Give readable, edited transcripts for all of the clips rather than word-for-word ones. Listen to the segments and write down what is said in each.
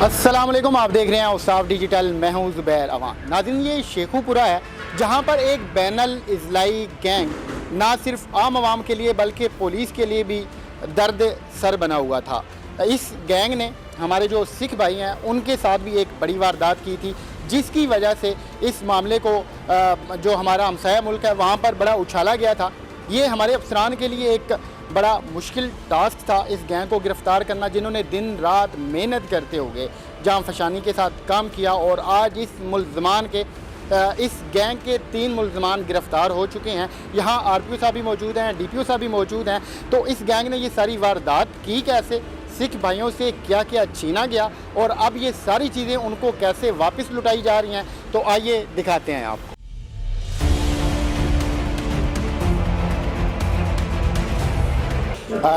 अस्सलाम वालेकुम, आप देख रहे हैं औसाफ डिजिटल। मैं हूं ज़ुबैर अवान। नाज़रीन, ये शेखुपुरा है जहां पर एक बैनल इजलाई गैंग ना सिर्फ आम आवाम के लिए बल्कि पुलिस के लिए भी दर्द सर बना हुआ था। इस गैंग ने हमारे जो सिख भाई हैं उनके साथ भी एक बड़ी वारदात की थी, जिसकी वजह से इस मामले को जो हमारा हमसाया मुल्क है वहाँ पर बड़ा उछाला गया था। ये हमारे अफसरान के लिए एक बड़ा मुश्किल टास्क था इस गैंग को गिरफ़्तार करना, जिन्होंने दिन रात मेहनत करते हुए जान फशानी के साथ काम किया। और आज इस मुल्ज़मान के इस गैंग के 3 मुल्ज़मान गिरफ़्तार हो चुके हैं। यहाँ RPO साहब भी मौजूद हैं, DPO साहब भी मौजूद हैं। तो इस गैंग ने ये सारी वारदात की कैसे, सिख भाइयों से क्या क्या छीना गया और अब ये सारी चीज़ें उनको कैसे वापस लुटाई जा रही हैं, तो आइए दिखाते हैं आपको।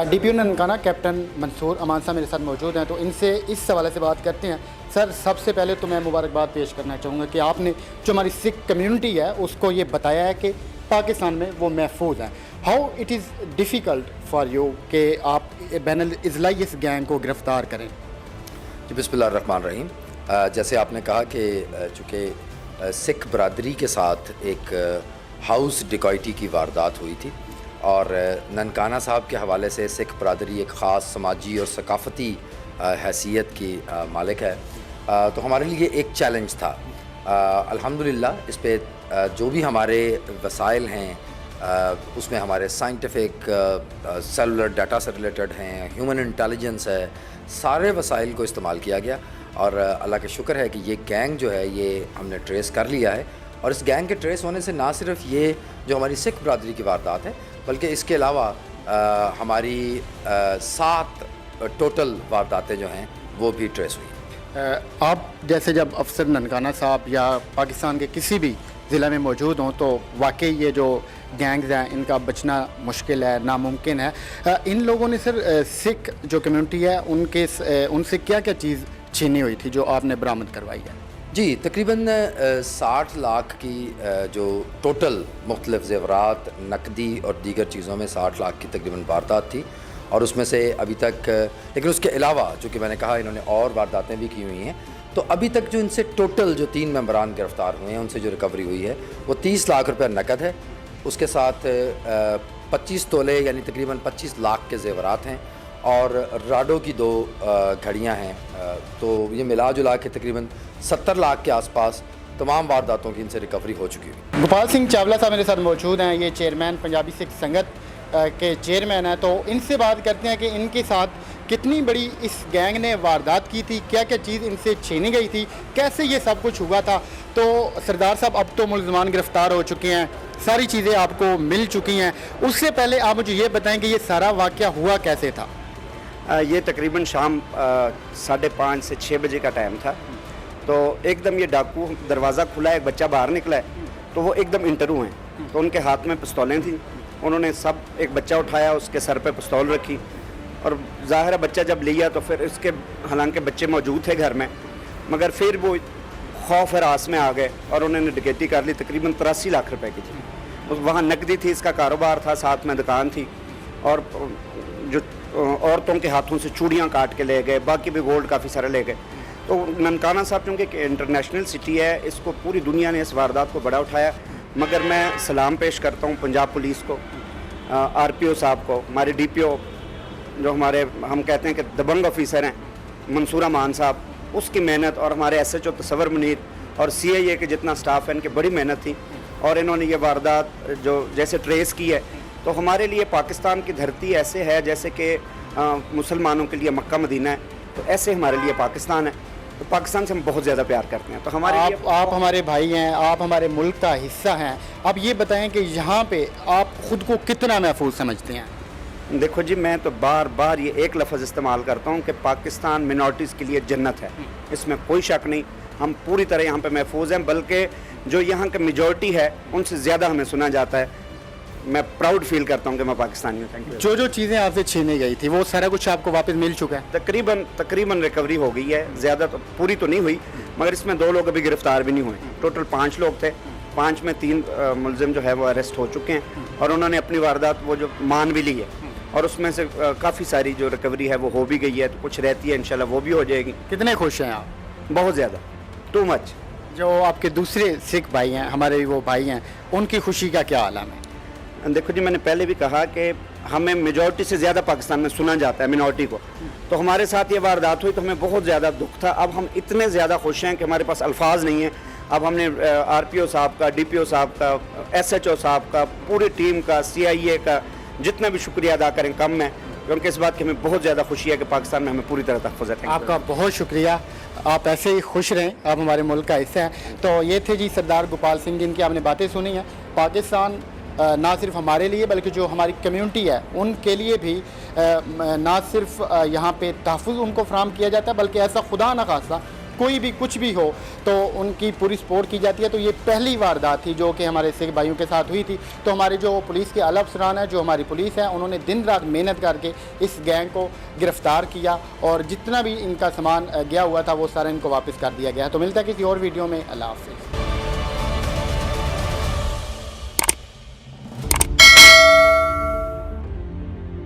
DPO ननकाना कैप्टन मंसूर अमान साहब मेरे साथ मौजूद हैं, तो इनसे इस हवाले से बात करते हैं। सर, सबसे पहले तो मैं मुबारकबाद पेश करना चाहूँगा कि आपने जो हमारी सिख कम्युनिटी है उसको ये बताया है कि पाकिस्तान में वो महफूज हैं। How it is difficult for you कि आप बैनुल इज़लाई इस गैंग को गिरफ़्तार करें? जी, बिस्मिल्लाहिर्रहमानिर्रहीम। जैसे आपने कहा कि चूँकि सिख बरादरी के साथ एक हाउस डिकॉइटी की वारदात हुई थी और ननकाना साहब के हवाले से सिख बरादरी एक ख़ास समाजी और सकाफ़ती हैसियत की मालिक है, तो हमारे लिए एक चैलेंज था। अल्हम्दुलिल्लाह इस पे जो भी हमारे वसाइल हैं उसमें हमारे साइंटिफिक सेलुलर डाटा से रिलेटेड हैं, ह्यूमन इंटेलिजेंस है, सारे वसाइल को इस्तेमाल किया गया और अल्लाह का शुक्र है कि ये गैंग जो है ये हमने ट्रेस कर लिया है। और इस गैंग के ट्रेस होने से ना सिर्फ ये जो हमारी सिख बरादरी की वारदात है बल्कि इसके अलावा हमारी 7 टोटल वारदातें जो हैं वो भी ट्रेस हुई। आप जैसे जब अफसर ननकाना साहब या पाकिस्तान के किसी भी ज़िला में मौजूद हों तो वाकई ये जो गैंग्स हैं इनका बचना मुश्किल है, नामुमकिन है। इन लोगों ने सर सिख जो कम्युनिटी है उनसे क्या क्या चीज़ छीनी हुई थी जो आपने बरामद करवाई है? जी, तकरीबन 60 लाख की जो टोटल मुख्तलिफ ज़ेवरात, नकदी और दीगर चीज़ों में 60 लाख की तकरीबन वारदात थी। और उसमें से अभी तक, लेकिन उसके अलावा चूँकि मैंने कहा इन्होंने और वारदातें भी की हुई हैं, तो अभी तक जो इनसे टोटल जो 3 मेंबरान गिरफ़्तार हुए हैं उनसे जो रिकवरी हुई है वो 30 लाख रुपये नकद है। उसके साथ 25 तोले यानी तकरीबन 25 लाख के ज़ेवरात हैं और राडो की 2 घड़ियाँ हैं। तो ये मिला जुला के तकरीबन 70 लाख के आसपास तमाम वारदातों की इनसे रिकवरी हो चुकी है। गोपाल सिंह चावला साहब मेरे साथ मौजूद हैं, ये चेयरमैन पंजाबी सिख संगत के चेयरमैन हैं। तो इनसे बात करते हैं कि इनके साथ कितनी बड़ी इस गैंग ने वारदात की थी, क्या क्या चीज़ इनसे छीनी गई थी, कैसे ये सब कुछ हुआ था। तो सरदार साहब, अब तो मुल्ज़मान गिरफ़्तार हो चुके हैं, सारी चीज़ें आपको मिल चुकी हैं, उससे पहले आप मुझे ये बताएं कि ये सारा वाक़या हुआ कैसे था? ये तकरीबन शाम 5:30 से 6 बजे का टाइम था। तो एकदम ये डाकू, दरवाज़ा खुला है, एक बच्चा बाहर निकला है, तो वो एकदम इंटरव्यू हैं, तो उनके हाथ में पिस्तौलें थी। उन्होंने सब एक बच्चा उठाया, उसके सर पे पिस्तौल रखी और ज़ाहिर है बच्चा जब लिया तो फिर इसके, हालांकि बच्चे मौजूद थे घर में, मगर फिर वो खौफ हरास में आ गए और उन्होंने डकैती कर ली। तकरीबन 83 लाख रुपए की थी। वहाँ नकदी थी, इसका कारोबार था, साथ में दुकान थी और जो औरतों के हाथों से चूड़ियाँ काट के ले गए, बाकी भी गोल्ड काफ़ी सारे ले गए। तो ननकाना साहब चूँकि इंटरनेशनल सिटी है, इसको पूरी दुनिया ने इस वारदात को बड़ा उठाया। मगर मैं सलाम पेश करता हूँ पंजाब पुलिस को, RPO साहब को, हमारे DPO जो हमारे हम कहते हैं कि दबंग ऑफिसर हैं मंसूर अमान साहब, उसकी मेहनत, और हमारे SHO तसव्वुर मुनीर और CIA के जितना स्टाफ है इनकी बड़ी मेहनत थी और इन्होंने ये वारदात जो जैसे ट्रेस की है। तो हमारे लिए पाकिस्तान की धरती ऐसे है जैसे कि मुसलमानों के लिए मक्का मदीना है, तो ऐसे हमारे लिए पाकिस्तान है। तो पाकिस्तान से हम बहुत ज़्यादा प्यार करते हैं। तो हमारे आप हमारे भाई हैं, आप हमारे मुल्क का हिस्सा हैं। अब ये बताएं कि यहाँ पे आप ख़ुद को कितना महफूज समझते हैं? देखो जी, मैं तो बार बार ये एक लफ्ज़ इस्तेमाल करता हूँ कि पाकिस्तान मिनॉरिटीज़ के लिए जन्नत है, इसमें कोई शक नहीं। हम पूरी तरह यहाँ पे महफूज हैं, बल्कि जो यहाँ की मेजॉरिटी है उनसे ज़्यादा हमें सुना जाता है। मैं प्राउड फील करता हूँ कि मैं पाकिस्तानी हूँ। Thank you. जो चीज़ें आपसे छीनी गई थी वो सारा कुछ आपको वापस मिल चुका है? तकरीबन रिकवरी हो गई है, ज़्यादा तो पूरी तो नहीं हुई, मगर इसमें 2 लोग अभी गिरफ़्तार भी नहीं हुए। टोटल 5 लोग थे, 5 में 3 मुलजिम जो है वो अरेस्ट हो चुके हैं और उन्होंने अपनी वारदात वो जो मान भी ली है। اور اس میں سے کافی ساری جو ریکوری ہے وہ ہو بھی گئی ہے, تو کچھ رہتی ہے انشاءاللہ وہ بھی ہو جائے گی. کتنے خوش ہیں آپ؟ بہت زیادہ, ٹو مچ. جو آپ کے دوسرے سکھ بھائی ہیں, ہمارے وہ بھائی ہیں, ان کی خوشی کا کیا عالم ہے؟ دیکھو جی, میں نے پہلے بھی کہا کہ ہمیں میجورٹی سے زیادہ پاکستان میں سنا جاتا ہے منورٹی کو, تو ہمارے ساتھ یہ واردات ہوئی تو ہمیں بہت زیادہ دکھ تھا. اب ہم اتنے زیادہ خوش ہیں کہ ہمارے پاس الفاظ نہیں ہیں. اب ہم نے آر پی او صاحب کا, ڈی پی او صاحب کا, ایس ایچ او صاحب کا, پوری ٹیم کا, سی آئی اے کا, جتنا بھی شکریہ ادا کریں کم ہے, کیونکہ اس بات کی ہمیں بہت زیادہ خوشی ہے کہ پاکستان میں ہمیں پوری طرح تحفظ ہے. آپ کا بہت شکریہ, آپ ایسے ہی خوش رہیں, آپ ہمارے ملک کا حصہ ہیں. تو یہ تھے جی سردار گوپال سنگھ, جن کی آپ نے باتیں سنی ہیں. پاکستان نہ صرف ہمارے لیے بلکہ جو ہماری کمیونٹی ہے ان کے لیے بھی نہ صرف یہاں پہ تحفظ ان کو فراہم کیا جاتا ہے, بلکہ ایسا خدا نہ خواستہ کوئی بھی کچھ بھی ہو تو ان کی پوری سپورٹ کی جاتی ہے. تو یہ پہلی واردات تھی جو کہ ہمارے سکھ بھائیوں کے ساتھ ہوئی تھی. تو ہمارے جو پولیس کے اعلیٰ افسران ہیں, جو ہماری پولیس ہے, انہوں نے دن رات محنت کر کے اس گینگ کو گرفتار کیا, اور جتنا بھی ان کا سامان گیا ہوا تھا وہ سارا ان کو واپس کر دیا گیا. تو ملتا ہے کسی اور ویڈیو میں. اللہ حافظ.